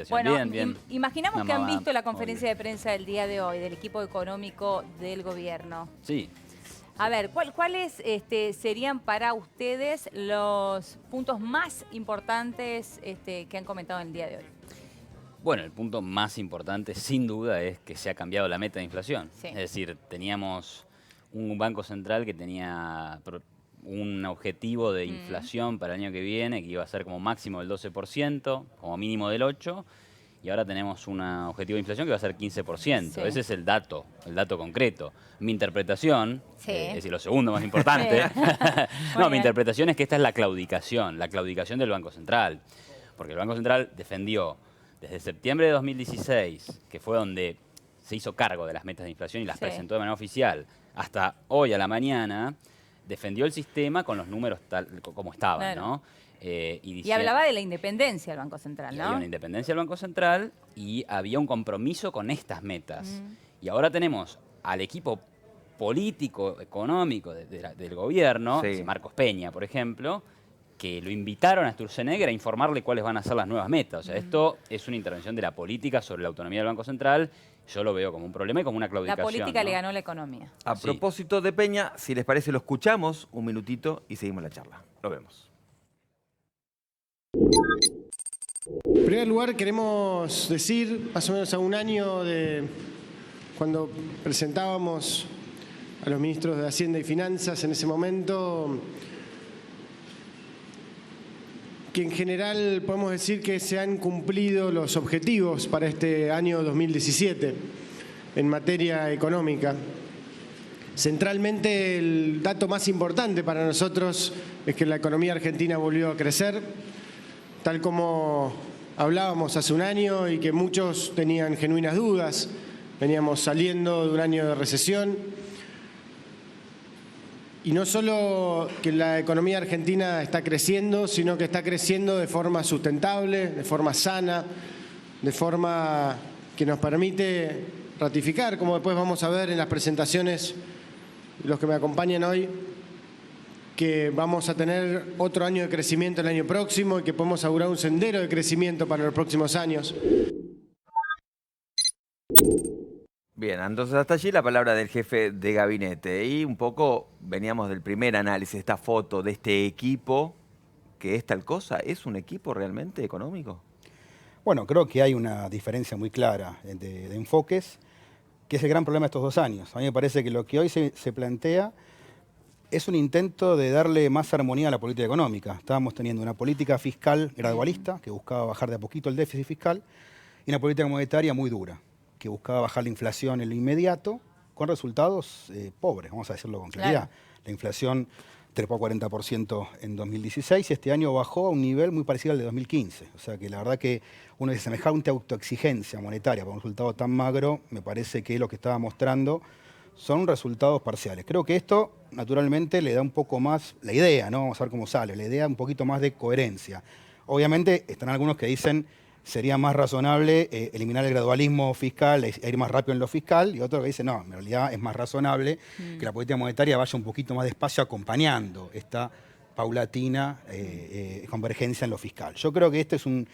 inflación. Bueno, Bien. imaginamos que han Vamos, visto la vamos conferencia de prensa del día de hoy, del equipo económico del gobierno. Sí. A ver, ¿cuáles serían para ustedes los puntos más importantes que han comentado en el día de hoy? Bueno, el punto más importante, sin duda, es que se ha cambiado la meta de inflación. Sí. Es decir, teníamos un Banco Central que tenía un objetivo de inflación para el año que viene, que iba a ser como máximo del 12%, como mínimo del 8%, y ahora tenemos un objetivo de inflación que va a ser 15%. Sí. Ese es el dato concreto. Mi interpretación, Sí. es decir, lo segundo más importante, mi interpretación es que esta es la claudicación del Banco Central. Porque el Banco Central defendió desde septiembre de 2016, que fue donde se hizo cargo de las metas de inflación y las presentó de manera oficial, hasta hoy a la mañana, defendió el sistema con los números tal como estaban, Claro. ¿no? Y hablaba de la independencia del Banco Central, ¿no? Había una independencia del Banco Central y había un compromiso con estas metas. Y ahora tenemos al equipo político, económico del gobierno, Marcos Peña, por ejemplo, que lo invitaron a Sturzenegger a informarle cuáles van a ser las nuevas metas. O sea, esto es una intervención de la política sobre la autonomía del Banco Central. Yo lo veo como un problema y como una claudicación. La política, ¿no? le ganó la economía. A propósito de Peña, si les parece, lo escuchamos un minutito y seguimos la charla. Lo vemos. En primer lugar, queremos decir, más o menos a un año de cuando presentábamos a los ministros de Hacienda y Finanzas en ese momento, que en general podemos decir que se han cumplido los objetivos para este año 2017 en materia económica. Centralmente, el dato más importante para nosotros es que la economía argentina volvió a crecer, tal como hablábamos hace un año y que muchos tenían genuinas dudas. Veníamos saliendo de un año de recesión. Y no solo que la economía argentina está creciendo, sino que está creciendo de forma sustentable, de forma sana, de forma que nos permite ratificar, como después vamos a ver en las presentaciones los que me acompañan hoy, que vamos a tener otro año de crecimiento el año próximo y que podemos augurar un sendero de crecimiento para los próximos años. Bien, entonces hasta allí la palabra del jefe de gabinete. Y un poco veníamos del primer análisis, esta foto de este equipo, que es tal cosa. ¿Es un equipo realmente económico? Bueno, creo que hay una diferencia muy clara de enfoques, que es el gran problema de estos 2 años. A mí me parece que lo que hoy se plantea es un intento de darle más armonía a la política económica. Estábamos teniendo una política fiscal gradualista, que buscaba bajar de a poquito el déficit fiscal, y una política monetaria muy dura, que buscaba bajar la inflación en lo inmediato, con resultados pobres, vamos a decirlo con claridad. Claro. La inflación trepó a 40% en 2016 y este año bajó a un nivel muy parecido al de 2015. O sea que la verdad que uno de semejante autoexigencia monetaria para un resultado tan magro, me parece que lo que estaba mostrando son resultados parciales. Creo que esto, naturalmente, le da un poco más, la idea, ¿no? Vamos a ver cómo sale, la idea un poquito más de coherencia. Obviamente, están algunos que dicen sería más razonable eliminar el gradualismo fiscal e ir más rápido en lo fiscal, y otros que dicen, no, en realidad es más razonable que la política monetaria vaya un poquito más despacio acompañando esta paulatina convergencia en lo fiscal. Yo creo que este es un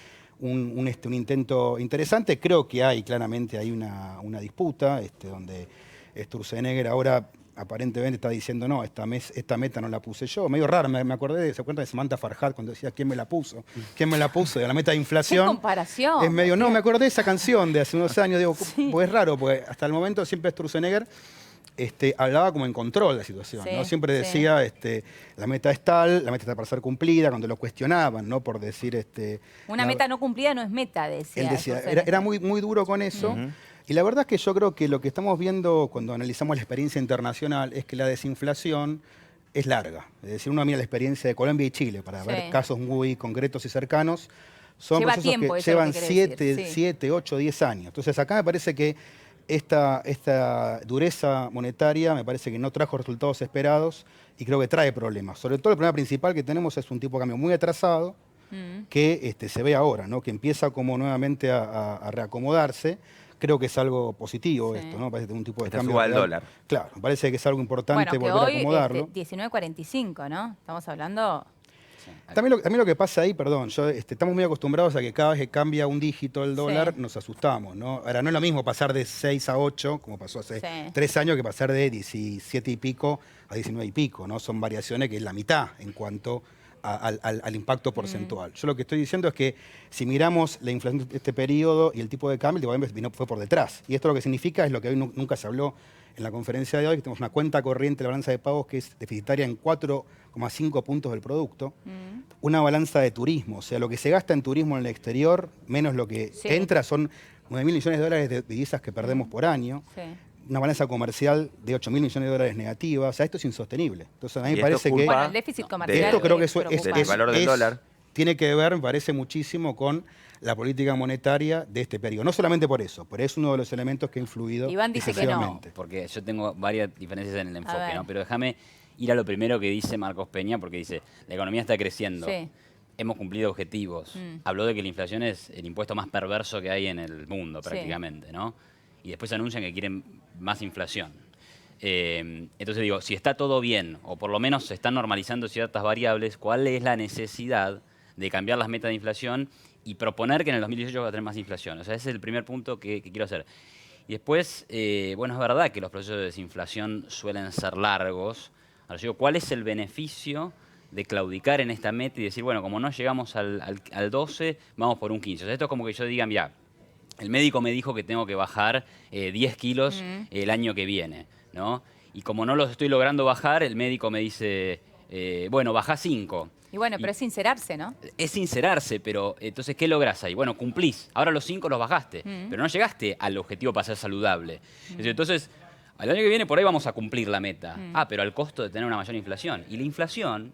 intento interesante. Creo que hay claramente una disputa donde Sturzenegger ahora aparentemente está diciendo, no, esta meta no la puse yo. Medio raro, me acordé, ¿se acuerdan de Samantha Farhat cuando decía quién me la puso? ¿Quién me la puso? De la meta de inflación. ¿Qué comparación? Es medio, no, me acordé de esa canción de hace unos años, digo, pues es raro, porque hasta el momento siempre Sturzenegger hablaba como en control de la situación, ¿no? Siempre decía, la meta es tal, la meta está para ser cumplida, cuando lo cuestionaban, ¿no? Por decir... Una meta no cumplida no es meta, decía. Él decía, era muy duro con eso. Y la verdad es que yo creo que lo que estamos viendo cuando analizamos la experiencia internacional es que la desinflación es larga. Es decir, uno mira la experiencia de Colombia y Chile para ver casos muy concretos y cercanos. Son procesos que llevan 7, 8, 10 años. Entonces acá me parece que esta dureza monetaria me parece que no trajo resultados esperados y creo que trae problemas. Sobre todo el problema principal que tenemos es un tipo de cambio muy atrasado que se ve ahora, ¿no? Que empieza como nuevamente a reacomodarse. Creo que es algo positivo esto, ¿no? Parece que un tipo de cambio. Suba el dólar. Claro, me parece que es algo importante volver a acomodarlo. 19.45, ¿no? Estamos hablando También lo que pasa ahí, perdón, estamos muy acostumbrados a que cada vez que cambia un dígito el dólar nos asustamos, ¿no? Ahora, no es lo mismo pasar de 6 a 8, como pasó hace 3 años, que pasar de 17 y pico a 19 y pico, ¿no? Son variaciones que es la mitad en cuanto al impacto porcentual. Yo lo que estoy diciendo es que si miramos la inflación de este periodo y el tipo de cambio, el tipo de cambio fue por detrás. Y esto lo que significa es lo que hoy nunca se habló en la conferencia de hoy, que tenemos una cuenta corriente de la balanza de pagos que es deficitaria en 4,5 puntos del producto. Una balanza de turismo, o sea, lo que se gasta en turismo en el exterior, menos lo que entra, son 9.000 millones de dólares de divisas que perdemos por año. Una balanza comercial de 8.000 millones de dólares negativa. O sea, esto es insostenible. Entonces, a mí me parece que... Bueno, el déficit comercial esto creo que del valor del dólar. Tiene que ver, me parece, muchísimo con la política monetaria de este periodo. No solamente por eso, pero es uno de los elementos que ha influido. Iván dice que no. Porque yo tengo varias diferencias en el enfoque, ¿no? Pero déjame ir a lo primero que dice Marcos Peña, porque dice, la economía está creciendo. Hemos cumplido objetivos. Habló de que la inflación es el impuesto más perverso que hay en el mundo, prácticamente, ¿no? Y después anuncian que quieren más inflación. Entonces digo, si está todo bien, o por lo menos se están normalizando ciertas variables, ¿cuál es la necesidad de cambiar las metas de inflación y proponer que en el 2018 va a tener más inflación? O sea, ese es el primer punto que quiero hacer. Y después, bueno, es verdad que los procesos de desinflación suelen ser largos. Ahora yo digo, ¿cuál es el beneficio de claudicar en esta meta y decir, bueno, como no llegamos al 12, vamos por un 15? O sea, esto es como que yo diga, mira, el médico me dijo que tengo que bajar 10 kilos el año que viene, ¿no? Y como no los estoy logrando bajar, el médico me dice, bueno, bajá 5. Y bueno, pero es sincerarse, ¿no? Es sincerarse, pero entonces, ¿qué lográs ahí? Bueno, cumplís. Ahora los 5 los bajaste, pero no llegaste al objetivo para ser saludable. Entonces, al año que viene por ahí vamos a cumplir la meta. Pero al costo de tener una mayor inflación. Y la inflación,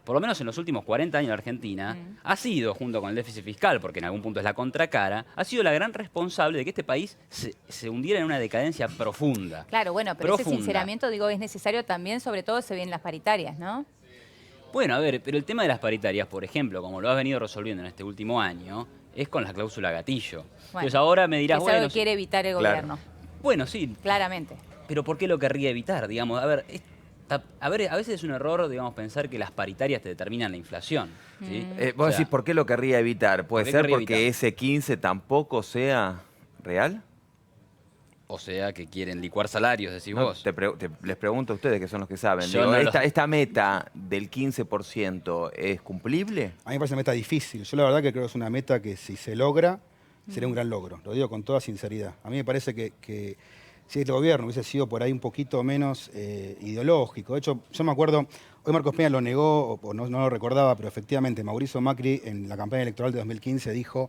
por lo menos en los últimos 40 años de Argentina, ha sido, junto con el déficit fiscal, porque en algún punto es la contracara, ha sido la gran responsable de que este país se hundiera en una decadencia profunda. Claro, bueno, pero ese sinceramiento, digo, es necesario también, sobre todo se ve en las paritarias, ¿no? Bueno, a ver, pero el tema de las paritarias, por ejemplo, como lo has venido resolviendo en este último año, es con la cláusula gatillo. Bueno, entonces ahora me dirás, es bueno... algo que quiere evitar el gobierno. Bueno, sí. Claramente. Pero ¿por qué lo querría evitar? Digamos, a ver, a veces es un error, digamos, pensar que las paritarias te determinan la inflación. ¿Sí? Vos decís, ¿por qué lo querría evitar? ¿Puede ser porque ese 15 tampoco sea real? O sea, que quieren licuar salarios, decís vos. Les pregunto a ustedes, que son los que saben. Digo, ¿esta meta del 15% es cumplible? A mí me parece una meta difícil. Yo la verdad que creo que es una meta que si se logra, sería un gran logro. Lo digo con toda sinceridad. A mí me parece que si el gobierno hubiese sido por ahí un poquito menos ideológico. De hecho, yo me acuerdo, hoy Marcos Peña lo negó, o no lo recordaba, pero efectivamente Mauricio Macri en la campaña electoral de 2015 dijo: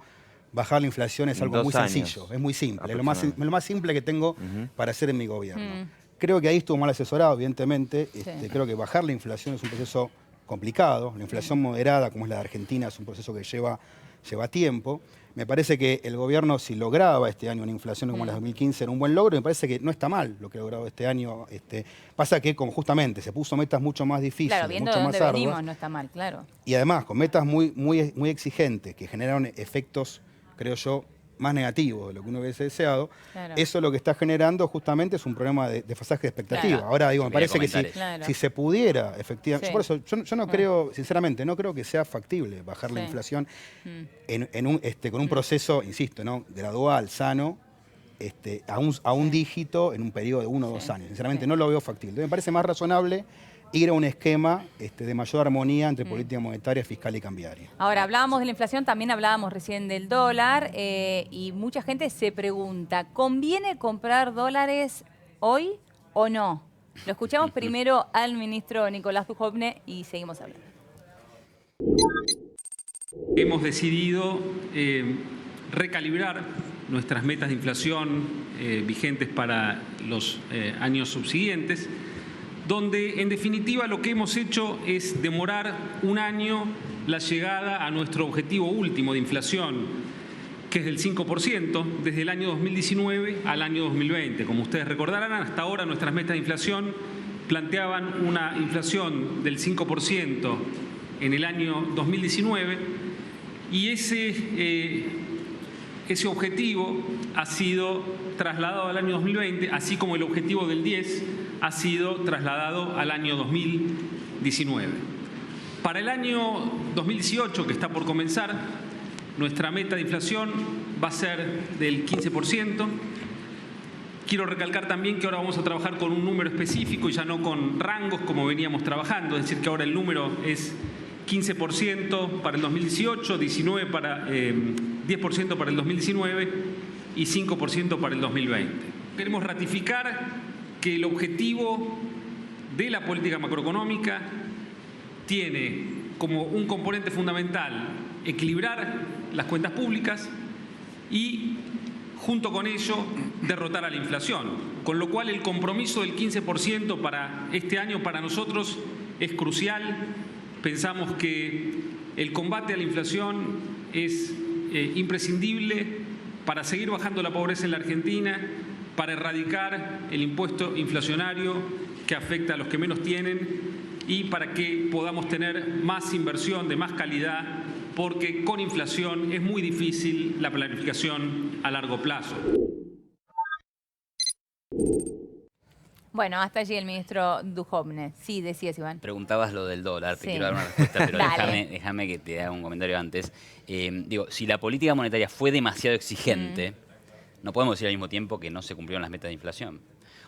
bajar la inflación es algo muy sencillo, es muy simple, es lo más simple que tengo para hacer en mi gobierno. Creo que ahí estuvo mal asesorado, evidentemente. Creo que bajar la inflación es un proceso complicado. La inflación moderada, como es la de Argentina, es un proceso que lleva tiempo. Me parece que el gobierno, si lograba este año una inflación como la de 2015, era un buen logro. Me parece que no está mal lo que ha logrado este año. Pasa que justamente se puso metas mucho más difíciles, claro, viendo mucho de más dónde arduas. venimos, no está mal, claro. Y además, con metas muy exigentes, que generaron efectos, creo yo, más negativos de lo que uno hubiese deseado. Claro. Eso lo que está generando justamente es un problema de desfasaje de expectativa. Claro. Ahora, digo, me parece que si se pudiera, efectivamente... Por eso, yo no creo, sinceramente, no creo que sea factible bajar la inflación con un proceso, insisto, ¿no?, gradual, sano, a un dígito en un periodo de 1 o 2 años. Sinceramente, no lo veo factible. Entonces, me parece más razonable ir a un esquema de mayor armonía entre política monetaria, fiscal y cambiaria. Ahora, hablábamos de la inflación, también hablábamos recién del dólar, y mucha gente se pregunta, ¿conviene comprar dólares hoy o no? Lo escuchamos primero al ministro Nicolás Dujovne y seguimos hablando. Hemos decidido recalibrar nuestras metas de inflación vigentes para los años subsiguientes, donde en definitiva lo que hemos hecho es demorar un año la llegada a nuestro objetivo último de inflación, que es del 5%, desde el año 2019 al año 2020. Como ustedes recordarán, hasta ahora nuestras metas de inflación planteaban una inflación del 5% en el año 2019 y ese objetivo ha sido trasladado al año 2020, así como el objetivo del 10 ha sido trasladado al año 2019. Para el año 2018, que está por comenzar, nuestra meta de inflación va a ser del 15%. Quiero recalcar también que ahora vamos a trabajar con un número específico y ya no con rangos como veníamos trabajando, es decir, que ahora el número es 15% para el 2018, 10% para el 2019 y 5% para el 2020. Queremos ratificar que el objetivo de la política macroeconómica tiene como un componente fundamental equilibrar las cuentas públicas y, junto con ello, derrotar a la inflación. Con lo cual, el compromiso del 15% para este año para nosotros es crucial. Pensamos que el combate a la inflación es imprescindible para seguir bajando la pobreza en la Argentina, para erradicar el impuesto inflacionario que afecta a los que menos tienen y para que podamos tener más inversión de más calidad, porque con inflación es muy difícil la planificación a largo plazo. Bueno, hasta allí el ministro Duhovne. Sí, decías, Iván. Preguntabas lo del dólar, te Sí. quiero dar una respuesta, pero Dale. déjame que te haga un comentario antes. Digo, si la política monetaria fue demasiado exigente, no podemos decir al mismo tiempo que no se cumplieron las metas de inflación.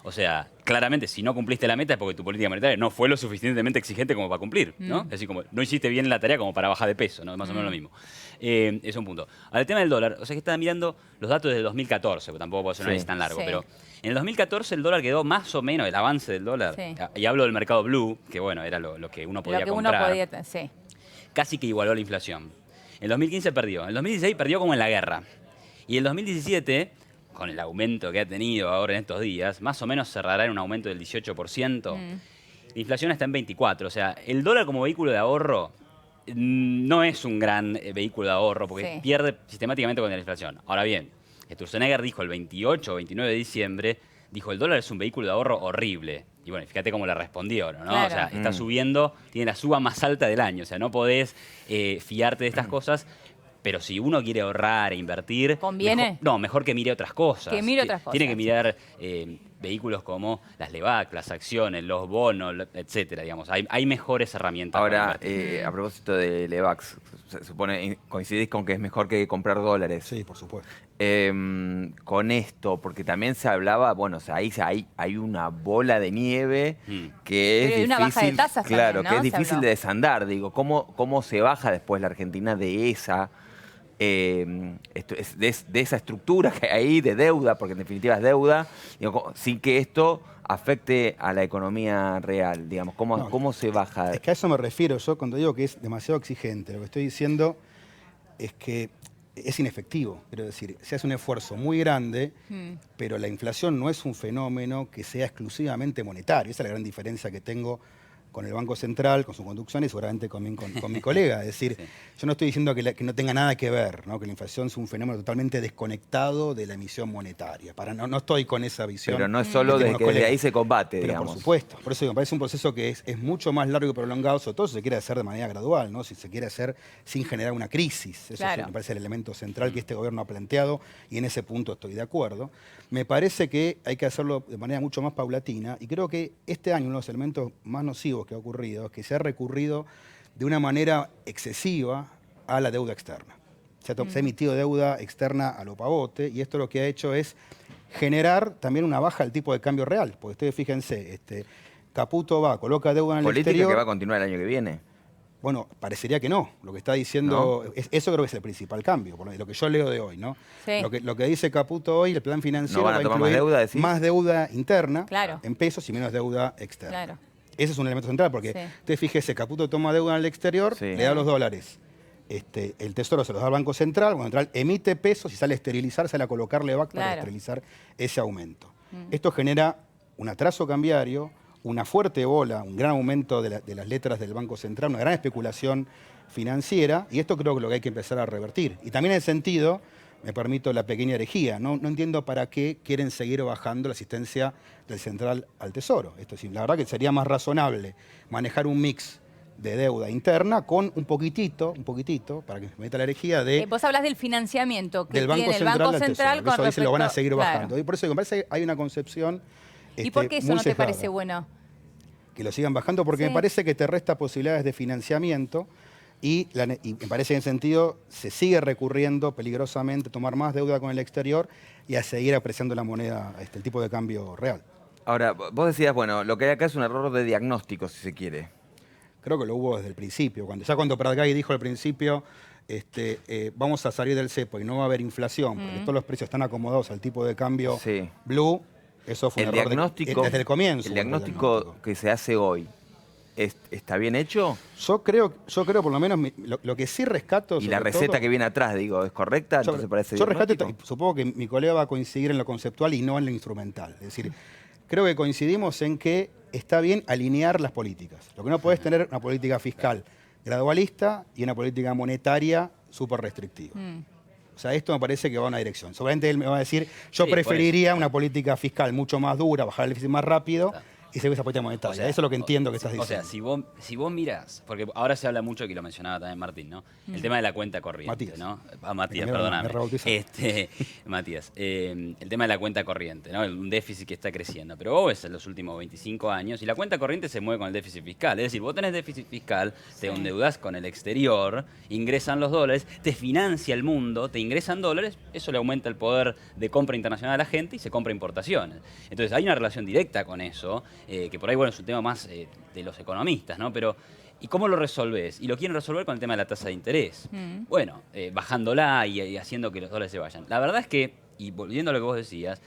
O sea, claramente, si no cumpliste la meta es porque tu política monetaria no fue lo suficientemente exigente como para cumplir, ¿no? Es decir, como no hiciste bien la tarea como para bajar de peso, ¿no? Es más o menos lo mismo. Es un punto. Ahora, el tema del dólar, o sea, que estaba mirando los datos del 2014, porque tampoco puedo hacer un análisis tan largo, Sí. pero en el 2014 el dólar quedó más o menos, el avance del dólar, Sí. y hablo del mercado blue, que bueno, era lo que uno podía Lo que comprar, uno podía... Sí. casi que igualó la inflación. En 2015 perdió, en el 2016 perdió como en la guerra. Y en el 2017, con el aumento que ha tenido ahora en estos días, más o menos cerrará en un aumento del 18%. La inflación está en 24%. O sea, el dólar como vehículo de ahorro no es un gran vehículo de ahorro porque Sí. pierde sistemáticamente con la inflación. Ahora bien, Sturzenegger dijo el 28 o 29 de diciembre, dijo el dólar es un vehículo de ahorro horrible. Y bueno, fíjate cómo le respondió, ¿no? Claro. O sea, está subiendo, tiene la suba más alta del año. O sea, no podés fiarte de estas cosas. Pero si uno quiere ahorrar e invertir... ¿Conviene? Mejor que mire otras cosas. Que mire otras Tiene cosas. que mirar vehículos como las LEVAC, las acciones, los bonos, etcétera, digamos. Hay mejores herramientas para Ahora, invertir. a propósito de Levax, se supone, coincidís con que es mejor que comprar dólares. Sí, por supuesto. Con esto, porque también se hablaba, bueno, o sea, ahí hay una bola de nieve que es Pero hay una baja de difícil, tasas claro, también, ¿no? que es Se difícil habló. de desandar. Digo, ¿cómo se baja después la Argentina de esa de esa estructura que hay ahí de deuda, porque en definitiva es deuda, digo, sin que esto afecte a la economía real, digamos? ¿Cómo se baja? Es que a eso me refiero yo cuando digo que es demasiado exigente. Lo que estoy diciendo es que es inefectivo. Quiero decir, se hace un esfuerzo muy grande, pero la inflación no es un fenómeno que sea exclusivamente monetario. Esa es la gran diferencia que tengo con el Banco Central, con su conducción y seguramente con mi colega. Es decir, yo no estoy diciendo que no tenga nada que ver, ¿no? Que la inflación es un fenómeno totalmente desconectado de la emisión monetaria. No estoy con esa visión. Pero no es solo tengo de que colegas. de ahí se combate, Pero digamos. por supuesto. Por eso me parece un proceso que es mucho más largo y prolongado, sobre todo si se quiere hacer de manera gradual, ¿no? Si se quiere hacer sin generar una crisis. Eso Claro. me parece el elemento central que este gobierno ha planteado y en ese punto estoy de acuerdo. Me parece que hay que hacerlo de manera mucho más paulatina y creo que este año uno de los elementos más nocivos que ha ocurrido es que se ha recurrido de una manera excesiva a la deuda externa. Se ha emitido deuda externa a lo pavote y esto lo que ha hecho es generar también una baja del tipo de cambio real. Porque ustedes fíjense, Caputo coloca deuda en el Política exterior. que va a continuar el año que viene. Bueno, parecería que no. Lo que está diciendo, eso creo que es el principal cambio, por lo que yo leo de hoy, ¿no? Sí. Lo que dice Caputo hoy, el plan financiero ¿No van a va tomar incluir más deuda, decís? más deuda interna Claro. en pesos y menos deuda externa. Claro. Ese es un elemento central, porque Sí. usted fíjese, Caputo toma deuda en el exterior, Sí. le da los dólares. El Tesoro se los da al Banco Central, el Banco Central emite pesos y sale a esterilizar, sale a colocarle VAC para Claro. esterilizar ese aumento. Esto genera un atraso cambiario, una fuerte bola, un gran aumento de las letras del Banco Central, una gran especulación financiera, y esto creo que es lo que hay que empezar a revertir. Y también en el sentido, me permito la pequeña herejía, no entiendo para qué quieren seguir bajando la asistencia del Central al Tesoro. Esto es, la verdad que sería más razonable manejar un mix de deuda interna con un poquitito, para que me meta la herejía, Vos hablas del financiamiento que del Banco tiene el Central Banco al Central Tesoro. Eso dice lo van a respecto- seguir claro. bajando. Y por eso me parece que hay una concepción ¿Y por qué eso muy no te sesgada. parece bueno? que lo sigan bajando, porque Sí. me parece que te resta posibilidades de financiamiento y me parece que en ese sentido se sigue recurriendo peligrosamente a tomar más deuda con el exterior y a seguir apreciando la moneda, el tipo de cambio real. Ahora, vos decías, bueno, lo que hay acá es un error de diagnóstico, si se quiere. Creo que lo hubo desde el principio. Cuando Pratgay dijo al principio, vamos a salir del cepo y no va a haber inflación, porque todos los precios están acomodados al tipo de cambio Sí. blue, eso fue un error desde el comienzo. El diagnóstico que se hace hoy, ¿está bien hecho? Yo creo por lo menos, lo que sí rescato... Y la sobre receta todo, que viene atrás, digo, ¿es correcta? Entonces parece yo rescato, diagnóstico. supongo que mi colega va a coincidir en lo conceptual y no en lo instrumental. Es decir, creo que coincidimos en que está bien alinear las políticas. Lo que no podés tener una política fiscal gradualista y una política monetaria súper restrictiva. O sea, esto me parece que va a una dirección. Seguramente él me va a decir, yo Sí, preferiría una política fiscal mucho más dura, bajar el déficit más rápido y seguir esa política monetaria. O sea, eso es lo que entiendo que estás O sea, diciendo. si vos mirás, porque ahora se habla mucho, que lo mencionaba también Martín, ¿no? El tema de la cuenta corriente, Matías. ¿no? Matías, Me perdóname. rebautizaste. Matías, el tema de la cuenta corriente, ¿no? Un déficit que está creciendo. Pero vos ves en los últimos 25 años y la cuenta corriente se mueve con el déficit fiscal. Es decir, vos tenés déficit fiscal, te endeudás con el exterior, ingresan los dólares, te financia el mundo, te ingresan dólares, eso le aumenta el poder de compra internacional a la gente y se compra importaciones. Entonces hay una relación directa con eso, que por ahí, bueno, es un tema más de los economistas, ¿no? Pero, ¿y cómo lo resolvés? Y lo quieren resolver con el tema de la tasa de interés. Bueno, bajándola y haciendo que los dólares se vayan. La verdad es que, y volviendo a lo que vos decías,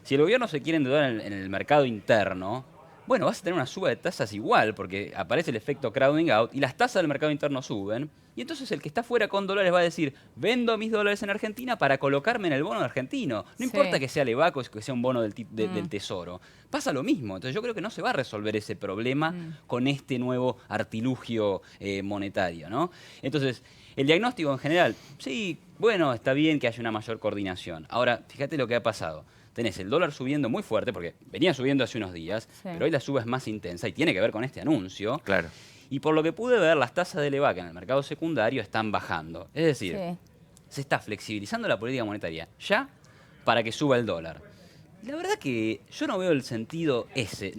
si el gobierno se quiere endeudar en el mercado interno, bueno, vas a tener una suba de tasas igual, porque aparece el efecto crowding out y las tasas del mercado interno suben. Y entonces el que está fuera con dólares va a decir, vendo mis dólares en Argentina para colocarme en el bono argentino. No importa que sea Levaco, que sea un bono del Tesoro. Pasa lo mismo. Entonces yo creo que no se va a resolver ese problema con este nuevo artilugio monetario, ¿no? Entonces, el diagnóstico en general, sí, bueno, está bien que haya una mayor coordinación. Ahora, fíjate lo que ha pasado. Tenés el dólar subiendo muy fuerte, porque venía subiendo hace unos días, pero hoy la suba es más intensa y tiene que ver con este anuncio. Claro. Y por lo que pude ver, las tasas de Levac en el mercado secundario están bajando. Es decir, se está flexibilizando la política monetaria ya para que suba el dólar. La verdad que yo no veo el sentido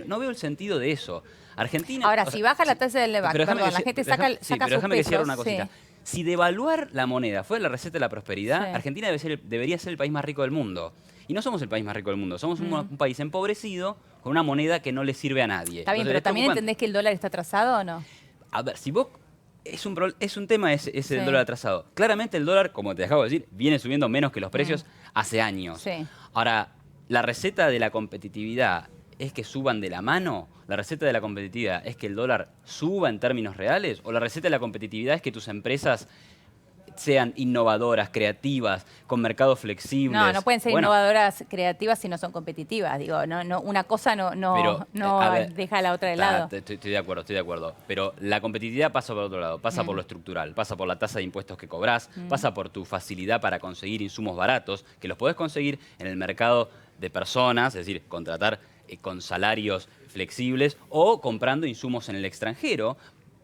no veo el sentido de eso. Argentina... Ahora, o sea, si baja la tasa del Levac, perdón, la gente saca pero sus déjame que cierre pesos, una cosita. Si devaluar la moneda fue la receta de la prosperidad, Sí. Argentina debería ser el país más rico del mundo. Y no somos el país más rico del mundo, somos un país empobrecido con una moneda que no le sirve a nadie. Está bien, Entonces, pero es también preocupante. entendés que el dólar está atrasado o no. A ver, si vos... Es un tema ese del dólar atrasado. Claramente el dólar, como te acabo de decir, viene subiendo menos que los precios hace años. Sí. Ahora, la receta de la competitividad es que suban de la mano. ¿La receta de la competitividad es que el dólar suba en términos reales? ¿O la receta de la competitividad es que tus empresas sean innovadoras, creativas, con mercados flexibles? No pueden ser Bueno, innovadoras, creativas si no son competitivas. Digo, no, una cosa pero, no a ver, deja a la otra de lado. Estoy de acuerdo. Pero la competitividad pasa por otro lado, pasa por lo estructural, pasa por la tasa de impuestos que cobrás, pasa por tu facilidad para conseguir insumos baratos, que los podés conseguir en el mercado de personas, es decir, contratar con salarios flexibles o comprando insumos en el extranjero,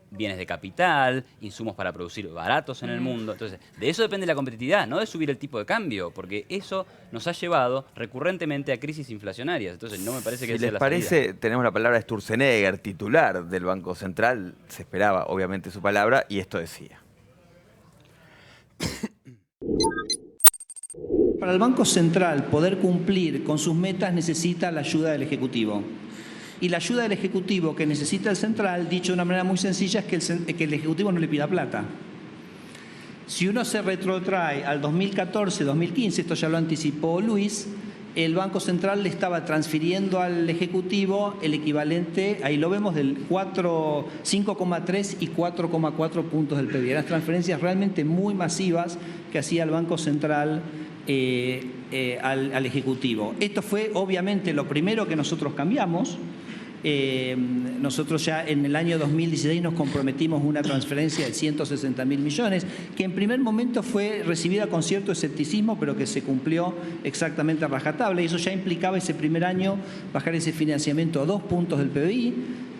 bienes de capital, insumos para producir baratos en el mundo. Entonces, de eso depende la competitividad, no de subir el tipo de cambio, porque eso nos ha llevado recurrentemente a crisis inflacionarias. Entonces, no me parece que Si sea les la parece, salida. tenemos la palabra de Sturzenegger, titular del Banco Central. Se esperaba, obviamente, su palabra, y esto decía. Para el Banco Central poder cumplir con sus metas necesita la ayuda del Ejecutivo. Y la ayuda del Ejecutivo que necesita el Central, dicho de una manera muy sencilla, es que el Ejecutivo no le pida plata. Si uno se retrotrae al 2014, 2015, esto ya lo anticipó Luis, el Banco Central le estaba transfiriendo al Ejecutivo el equivalente, ahí lo vemos, del 5,3 y 4,4 puntos del PIB. Eran transferencias realmente muy masivas que hacía el Banco Central al Ejecutivo. Esto fue obviamente lo primero que nosotros cambiamos. Nosotros ya en el año 2016 nos comprometimos una transferencia de 160.000 millones, que en primer momento fue recibida con cierto escepticismo, pero que se cumplió exactamente a rajatabla. Y eso ya implicaba ese primer año bajar ese financiamiento a 2 puntos del PBI.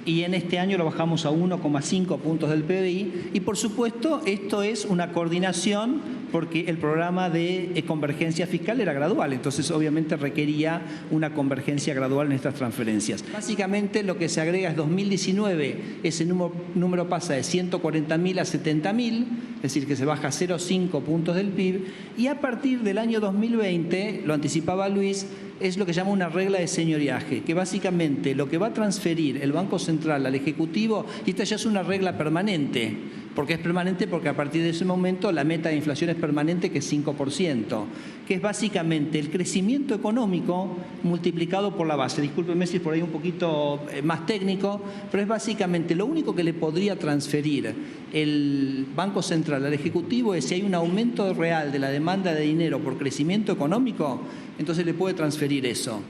y en este año lo bajamos a 1,5 puntos del PBI. Y por supuesto, esto es una coordinación porque el programa de convergencia fiscal era gradual, entonces obviamente requería una convergencia gradual en estas transferencias. Básicamente lo que se agrega es 2019, ese número pasa de 140.000 a 70.000, es decir, que se baja 0,5 puntos del PIB, y a partir del año 2020, lo anticipaba Luis, es lo que llama una regla de señoriaje, que básicamente lo que va a transferir el Banco Central al Ejecutivo, y esta ya es una regla permanente, porque es permanente porque a partir de ese momento la meta de inflación es permanente, que es 5%, que es básicamente el crecimiento económico multiplicado por la base. Discúlpeme si es por ahí un poquito más técnico, pero es básicamente lo único que le podría transferir el Banco Central al Ejecutivo es si hay un aumento real de la demanda de dinero por crecimiento económico, entonces le puede transferir eso.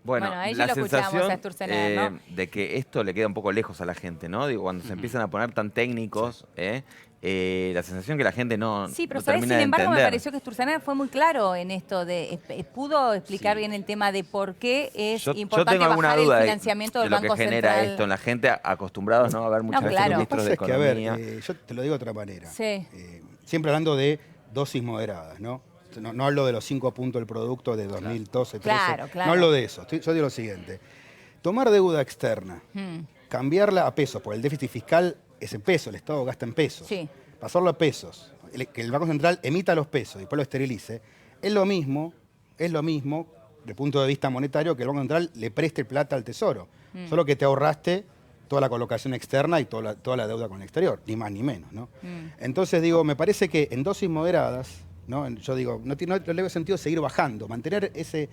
Bueno, ahí la ya lo escuchamos sensación a Sturzenegger, ¿no? de que esto le queda un poco lejos a la gente, ¿no? Digo, cuando se empiezan a poner tan técnicos, la sensación que la gente no, Sí, pero no ¿sabes? termina Sin de embargo, me entender. pareció que Sturzenegger fue muy claro en esto de pudo explicar bien el tema de por qué es Yo importante tengo alguna bajar duda el de financiamiento del lo Banco que genera Central. esto en la gente, acostumbrados, ¿no? A ver muchas No, veces claro. ministros de Lo que pasa es que, a economía. ver, yo te lo digo de otra manera. Sí. Siempre hablando de dosis moderadas, ¿no? No hablo de los 5 puntos del producto de 2012, 13. Claro. No hablo de eso. Yo digo lo siguiente. Tomar deuda externa, cambiarla a pesos, porque el déficit fiscal es en pesos, el Estado gasta en pesos. Sí. Pasarlo a pesos, que el Banco Central emita los pesos y después lo esterilice, es lo mismo, desde el punto de vista monetario, que el Banco Central le preste plata al Tesoro. Solo que te ahorraste toda la colocación externa y toda la deuda con el exterior, ni más ni menos, ¿no? Entonces, digo, me parece que en dosis moderadas, ¿no? Yo digo, no le veo sentido seguir bajando, mantener ese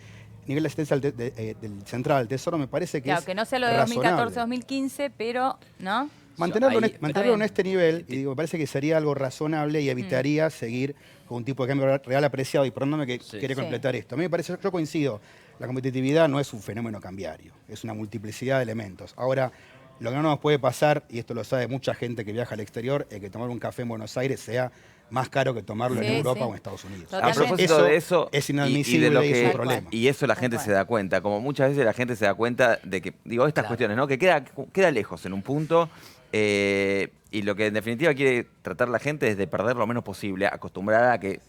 nivel de asistencia del central, del Tesoro, me parece que Claro, es que no sea lo de razonable. 2014-2015, pero, ¿no? Mantenerlo, Ahí- mantenerlo en bien. este nivel, y digo, me parece que sería algo razonable y evitaría seguir con un tipo de cambio real apreciado. Y perdóname que quería Sí. completar esto. A mí me parece, yo coincido, la competitividad no es un fenómeno cambiario, es una multiplicidad de elementos. Ahora, lo que no nos puede pasar, y esto lo sabe mucha gente que viaja al exterior, es que tomar un café en Buenos Aires sea más caro que tomarlo Sí, en Europa sí. o en Estados Unidos. A Totalmente. propósito de eso, es y inadmisible de lo y es que- un problema. y eso la Tal gente cual. se da cuenta, como muchas veces la gente se da cuenta de que, digo, estas cuestiones, ¿no? Que queda lejos en un punto, y lo que en definitiva quiere tratar la gente es de perder lo menos posible, acostumbrada a que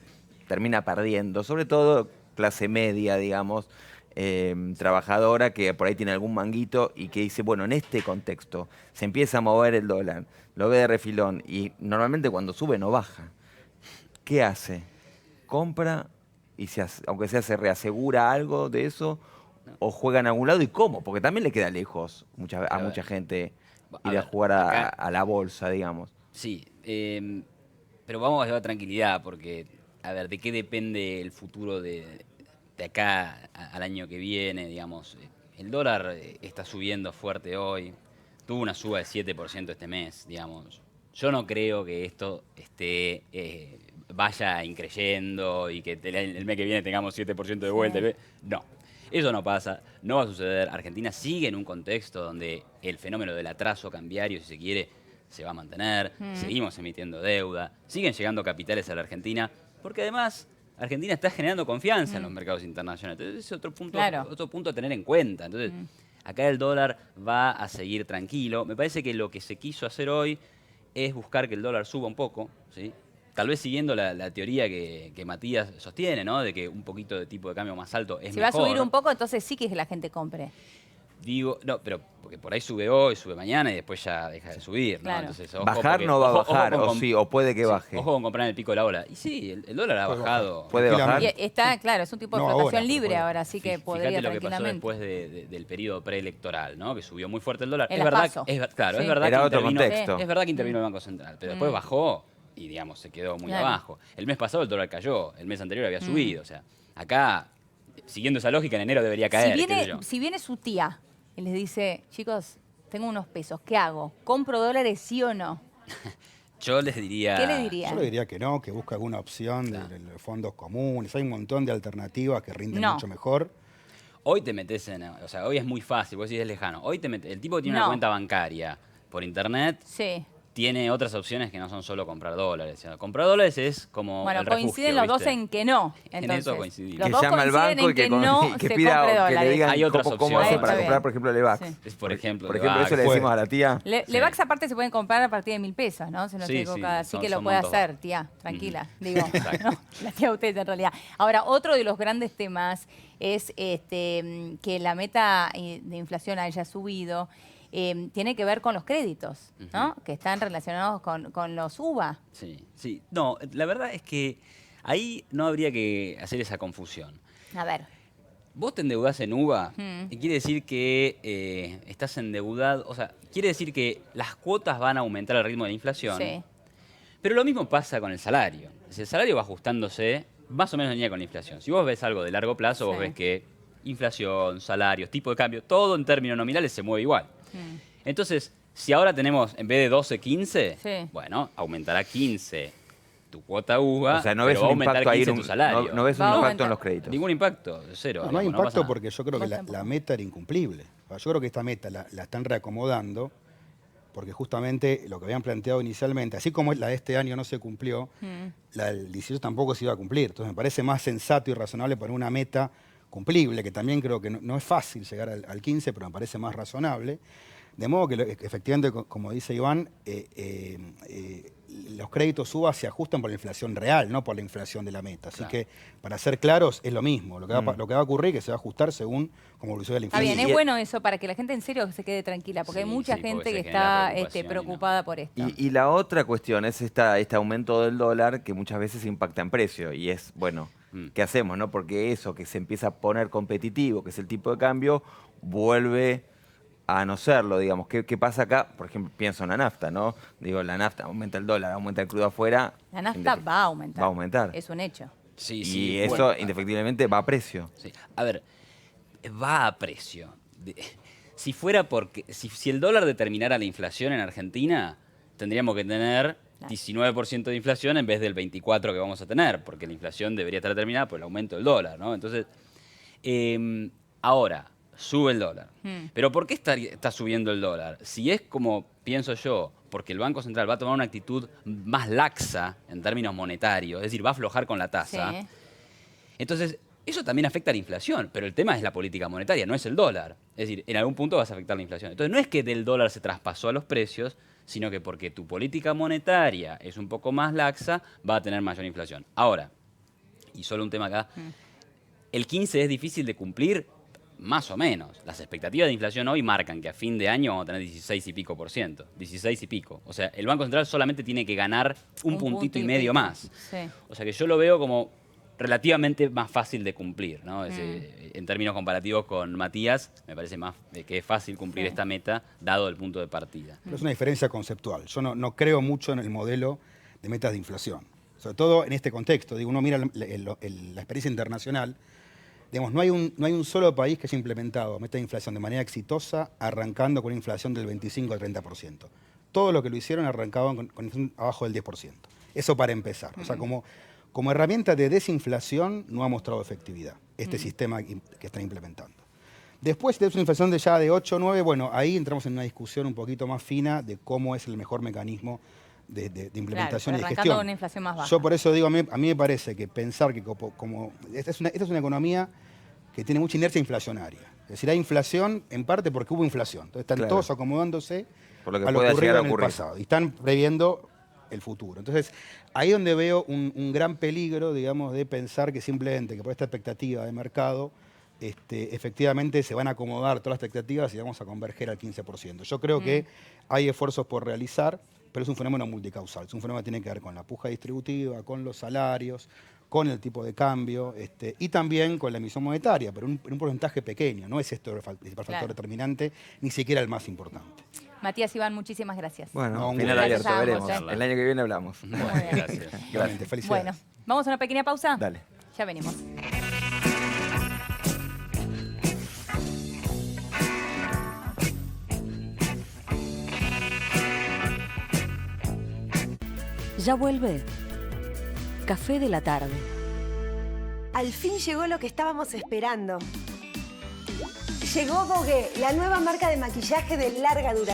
termina perdiendo, sobre todo clase media, digamos, trabajadora, que por ahí tiene algún manguito y que dice, bueno, en este contexto se empieza a mover el dólar, lo ve de refilón, y normalmente cuando sube no baja. ¿Qué hace? Compra y aunque sea se reasegura algo de eso o juega en algún lado, y cómo, porque también le queda lejos a mucha gente A ir a ver, jugar acá- a la bolsa, digamos. Sí, pero vamos a llevar tranquilidad porque, a ver, ¿de qué depende el futuro de acá al año que viene? Digamos, el dólar está subiendo fuerte hoy, tuvo una suba de 7% este mes, digamos. Yo no creo que esto vaya increyendo y que el mes que viene tengamos 7% de vuelta. No, eso no pasa, no va a suceder. Argentina sigue en un contexto donde el fenómeno del atraso cambiario, si se quiere, se va a mantener. Seguimos emitiendo deuda, siguen llegando capitales a la Argentina, porque además Argentina está generando confianza en los mercados internacionales. Entonces es otro punto, Claro. otro punto a tener en cuenta. Entonces, acá el dólar va a seguir tranquilo. Me parece que lo que se quiso hacer hoy es buscar que el dólar suba un poco, ¿sí? Tal vez siguiendo la teoría que Matías sostiene, ¿no? De que un poquito de tipo de cambio más alto es Si va a mejor. subir un poco, entonces sí que la gente compre. Digo, no, pero porque por ahí sube hoy, sube mañana y después ya deja de subir, ¿no? Claro. Entonces, ojo, Bajar porque- no va a ojo bajar, con o sí, o puede que sí, baje. Ojo con comprar en el pico de la ola. Y sí, el dólar ha Puede bajado. Puede bajar. Y está, claro, es un tipo de No flotación ahora, libre pero ahora, así que podría Fíjate lo que pasó tranquilamente. después del periodo preelectoral, ¿no? Que subió muy fuerte el dólar. En Es las verdad, PASO. claro, Sí. es verdad Era que otro intervino, contexto. es verdad que intervino el Banco Central, pero después bajó y, digamos, se quedó muy Claro. abajo. El mes pasado el dólar cayó, el mes anterior había subido. O sea, acá, siguiendo esa lógica, en enero debería caer. qué sé yo. Si viene su tía y les dice, chicos, tengo unos pesos, ¿qué hago? ¿Compro dólares sí o no? Yo les diría... ¿Qué le diría? Yo le diría que no, que busque alguna opción de los fondos comunes. Hay un montón de alternativas que rinden No. mucho mejor. Hoy te metes o sea, hoy es muy fácil, vos decís es lejano. Hoy el tipo que tiene una No. cuenta bancaria por internet, Sí. tiene otras opciones que no son solo comprar dólares. O sea, comprar dólares es como Bueno, el refugio, coinciden los dos ¿viste? en que no. En Entonces, eso coincidimos. los Que dos llama al coinciden banco en y que, no que se pida compre que le dólares. digan Hay otras cómo opciones. hace Está para bien. comprar, por ejemplo, Levax. Sí. Es, por ejemplo, Por ejemplo, Levax. eso le decimos a la tía. Levax aparte se pueden comprar a partir de 1.000 pesos, ¿no? Si no Sí, estoy equivocada. sí, Así que lo son puede montos hacer, bajos. tía, tranquila. Digo, Exacto. ¿no? La tía usted en realidad. Ahora, otro de los grandes temas es que la meta de inflación haya subido. Tiene que ver con los créditos, ¿no? Que están relacionados con los UVA. Sí, sí. No, la verdad es que ahí no habría que hacer esa confusión. A ver. Vos te endeudás en UVA y quiere decir que estás endeudado, o sea, quiere decir que las cuotas van a aumentar al ritmo de la inflación. Sí. Pero lo mismo pasa con el salario. El salario va ajustándose más o menos en línea con la inflación. Si vos ves algo de largo plazo, vos Sí. ves que inflación, salarios, tipo de cambio, todo en términos nominales se mueve igual. Entonces, si ahora tenemos, en vez de 12, 15, Sí. bueno, aumentará 15 tu cuota UVA, O sea, no ves pero va a un aumentar impacto ahí, 15 tu salario. no ves un Va a impacto aumentar. en los créditos. Ningún impacto, cero. No hay digamos, pasa impacto nada. porque yo creo que Vos la tampoco. meta era incumplible. Yo creo que esta meta la están reacomodando porque justamente lo que habían planteado inicialmente, así como la de este año no se cumplió, la del 18 tampoco se iba a cumplir. Entonces me parece más sensato y razonable poner una meta cumplible, que también creo que no es fácil llegar al 15, pero me parece más razonable. De modo que efectivamente, como dice Iván, los créditos UVA se ajustan por la inflación real, no por la inflación de la meta. Así Claro. que, para ser claros, es lo mismo. Lo que va a ocurrir es que se va a ajustar según cómo evolucione la Está inflación. bien, es bueno eso para que la gente en serio se quede tranquila, porque Sí, hay mucha sí, gente porque que se genera está preocupación y no. preocupada por esto. Y la otra cuestión es este aumento del dólar que muchas veces impacta en precio. Y es, bueno, ¿qué hacemos, no? Porque eso que se empieza a poner competitivo, que es el tipo de cambio, vuelve a no serlo, digamos. ¿Qué pasa acá? Por ejemplo, pienso en la nafta, ¿no? Digo, la nafta aumenta el dólar, aumenta el crudo afuera. La nafta va a aumentar. Va a aumentar. Es un hecho. Sí, Y sí, eso, bueno, indefectiblemente, va a precio. sí. A ver, va a precio. Si fuera porque, si el dólar determinara la inflación en Argentina, tendríamos que tener 19% de inflación en vez del 24% que vamos a tener, porque la inflación debería estar determinada por el aumento del dólar, ¿no? Entonces, ahora, sube el dólar. Pero ¿por qué está subiendo el dólar? Si es como pienso yo, porque el Banco Central va a tomar una actitud más laxa en términos monetarios, es decir, va a aflojar con la tasa, Sí. entonces eso también afecta a la inflación, pero el tema es la política monetaria, no es el dólar. Es decir, en algún punto vas a afectar la inflación. Entonces no es que del dólar se traspasó a los precios, sino que porque tu política monetaria es un poco más laxa, va a tener mayor inflación. Ahora, y solo un tema acá, el 15 es difícil de cumplir, más o menos. Las expectativas de inflación hoy marcan que a fin de año vamos a tener 16 y pico por ciento. 16 y pico. O sea, el Banco Central solamente tiene que ganar un puntito y medio pico. más. Sí. O sea que yo lo veo como relativamente más fácil de cumplir, ¿no? En términos comparativos con Matías, me parece más que es fácil cumplir esta meta, dado el punto de partida. Pero es una diferencia conceptual. Yo no creo mucho en el modelo de metas de inflación. Sobre todo en este contexto. Digo, uno mira la experiencia internacional. Digamos, no hay un solo país que haya implementado metas de inflación de manera exitosa, arrancando con una inflación del 25 al 30%. Todo lo que lo hicieron arrancaban con inflación abajo del 10%. Eso para empezar. O sea, como herramienta de desinflación no ha mostrado efectividad este sistema que están implementando. Después, si tenemos una inflación ya de 8 o 9, bueno, ahí entramos en una discusión un poquito más fina de cómo es el mejor mecanismo de implementación y de arrancando gestión. con una inflación más baja. Yo por eso digo, a mí me parece que pensar que esta es una economía que tiene mucha inercia inflacionaria. Es decir, hay inflación en parte porque hubo inflación. Entonces están Claro. todos acomodándose Por lo que a lo pueda ocurrido llegar a en el ocurrir. pasado. Y están previendo el futuro. Entonces, ahí donde veo un gran peligro, digamos, de pensar que simplemente que por esta expectativa de mercado, efectivamente se van a acomodar todas las expectativas y vamos a converger al 15%. Yo creo que hay esfuerzos por realizar, pero es un fenómeno multicausal. Es un fenómeno que tiene que ver con la puja distributiva, con los salarios, con el tipo de cambio y también con la emisión monetaria, pero un porcentaje pequeño. No es esto el principal factor determinante, ni siquiera el más importante. Matías, Iván, muchísimas gracias. Bueno, No, final gracias abierto, a ambos, veremos. El año que viene hablamos. Muy bien. Gracias. Realmente, felicidades. Bueno, ¿vamos a una pequeña pausa? Dale. Ya venimos. Ya vuelve. Café de la tarde. Al fin llegó lo que estábamos esperando. Llegó Bogué, la nueva marca de maquillaje de larga duración.